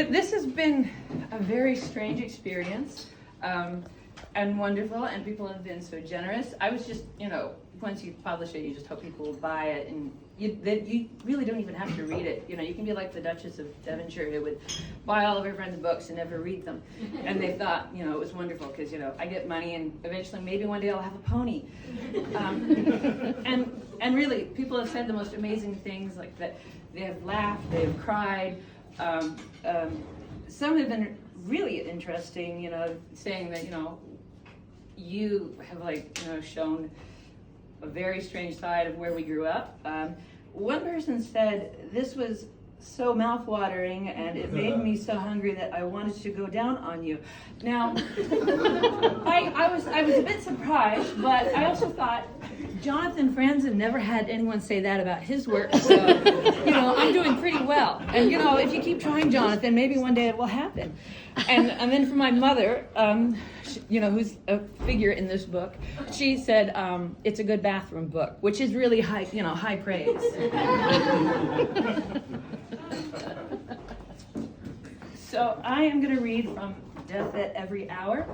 This has been a very strange experience, and wonderful, and people have been so generous. I was just, once you publish it, you just hope people will buy it, and you really don't even have to read it. You can be like the Duchess of Devonshire, who would buy all of her friends' books and never read them. And they thought, it was wonderful because, I get money, and eventually maybe one day I'll have a pony. And really, people have said the most amazing things, like that they have laughed, they have cried. Some have been really interesting, saying that, you have shown a very strange side of where we grew up. One person said, this was so mouth-watering and it made me so hungry that I wanted to go down on you. Now, I was a bit surprised, but I also thought, Jonathan Franzen never had anyone say that about his work, so, I'm doing pretty well. And, if you keep trying, Jonathan, maybe one day it will happen. And then for my mother, who's a figure in this book, she said, it's a good bathroom book, which is really high praise. So I am going to read from Death at Every Hour,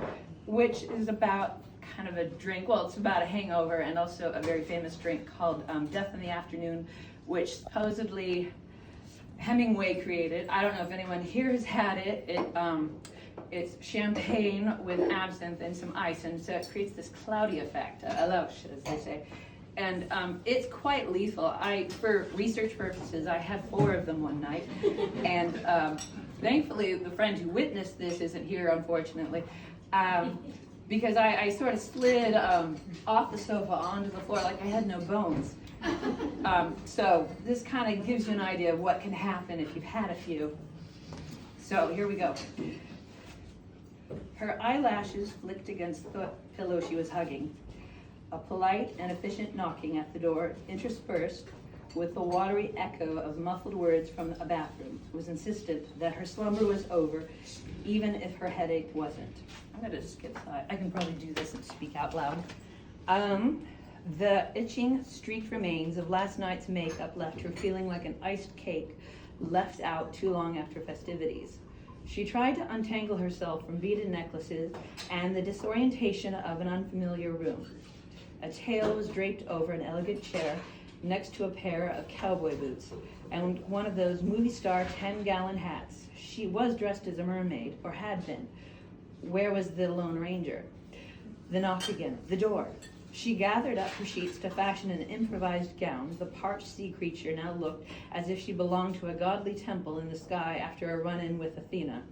which is about kind of a drink. Well, it's about a hangover and also a very famous drink called Death in the Afternoon, which supposedly Hemingway created. I don't know if anyone here has had it. It's champagne with absinthe and some ice, and so it creates this cloudy effect, a louche, as they say. And it's quite lethal. For research purposes, I had 4 of them one night, and thankfully the friend who witnessed this isn't here, unfortunately, because I sort of slid off the sofa onto the floor like I had no bones. So this kind of gives you an idea of what can happen if you've had a few. So here we go. Her eyelashes flicked against the pillow she was hugging. A polite and efficient knocking at the door, interspersed with the watery echo of muffled words from a bathroom, was insistent that her slumber was over, even if her headache wasn't. I'm going to skip side. I can probably do this and speak out loud. The itching, streaked remains of last night's makeup left her feeling like an iced cake left out too long after festivities. She tried to untangle herself from beaded necklaces and the disorientation of an unfamiliar room. A tail was draped over an elegant chair next to a pair of cowboy boots and one of those movie star 10-gallon hats. She was dressed as a mermaid, or had been. Where was the Lone Ranger? The knock again. The door. She gathered up her sheets to fashion an improvised gown. The parched sea creature now looked as if she belonged to a godly temple in the sky after a run-in with Athena.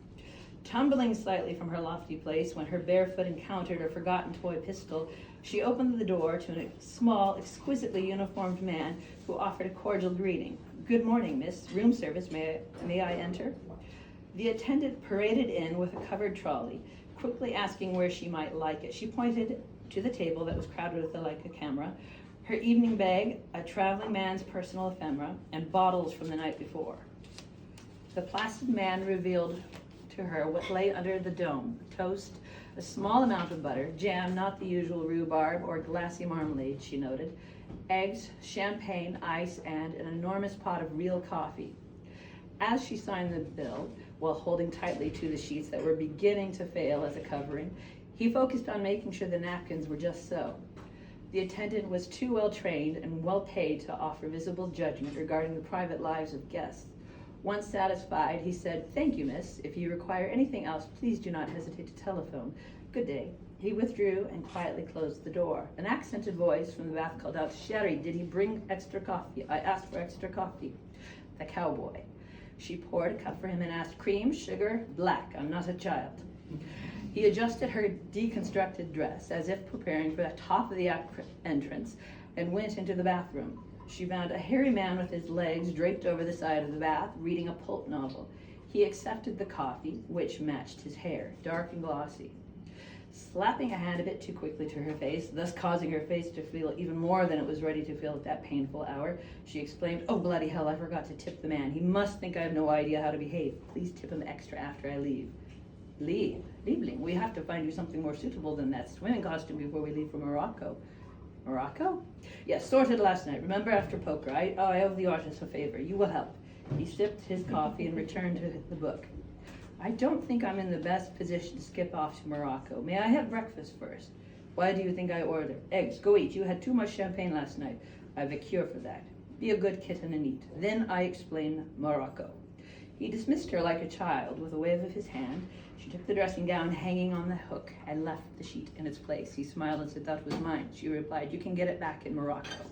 Tumbling slightly from her lofty place when her bare foot encountered a forgotten toy pistol, she opened the door to a small, exquisitely uniformed man who offered a cordial greeting. "Good morning, miss. Room service. May I enter?" The attendant paraded in with a covered trolley, quickly asking where she might like it. She pointed to the table that was crowded with a Leica camera, her evening bag, a traveling man's personal ephemera, and bottles from the night before. The placid man revealed to her what lay under the dome: toast, a small amount of butter, jam, not the usual rhubarb or glassy marmalade, she noted, eggs, champagne, ice, and an enormous pot of real coffee. As she signed the bill, while holding tightly to the sheets that were beginning to fail as a covering, he focused on making sure the napkins were just so. The attendant was too well trained and well paid to offer visible judgment regarding the private lives of guests. Once satisfied, he said, "Thank you, miss. If you require anything else, please do not hesitate to telephone. Good day." He withdrew and quietly closed the door. An accented voice from the bath called out, "Sherry, did he bring extra coffee? I asked for extra coffee." The cowboy. She poured a cup for him and asked, "Cream, sugar, black. I'm not a child." He adjusted her deconstructed dress as if preparing for the top of the entrance and went into the bathroom. She found a hairy man with his legs draped over the side of the bath, reading a pulp novel. He accepted the coffee, which matched his hair, dark and glossy. Slapping a hand a bit too quickly to her face, thus causing her face to feel even more than it was ready to feel at that painful hour, she exclaimed, "Oh, bloody hell, I forgot to tip the man. He must think I have no idea how to behave. Please tip him extra after I leave." "Leave? Liebling, we have to find you something more suitable than that swimming costume before we leave for Morocco." "Morocco?" "Yes, sorted last night. Remember, after poker. I owe the artist a favor. You will help." He sipped his coffee and returned to the book. I don't think I'm in the best position to skip off to Morocco. May I have breakfast first? Why do you think I order? Eggs, go eat. You had too much champagne last night. I have a cure for that. Be a good kitten and eat. Then I explain Morocco. He dismissed her like a child with a wave of his hand. She took the dressing gown hanging on the hook and left the sheet in its place. He smiled and said, that was mine. She replied, you can get it back in Morocco.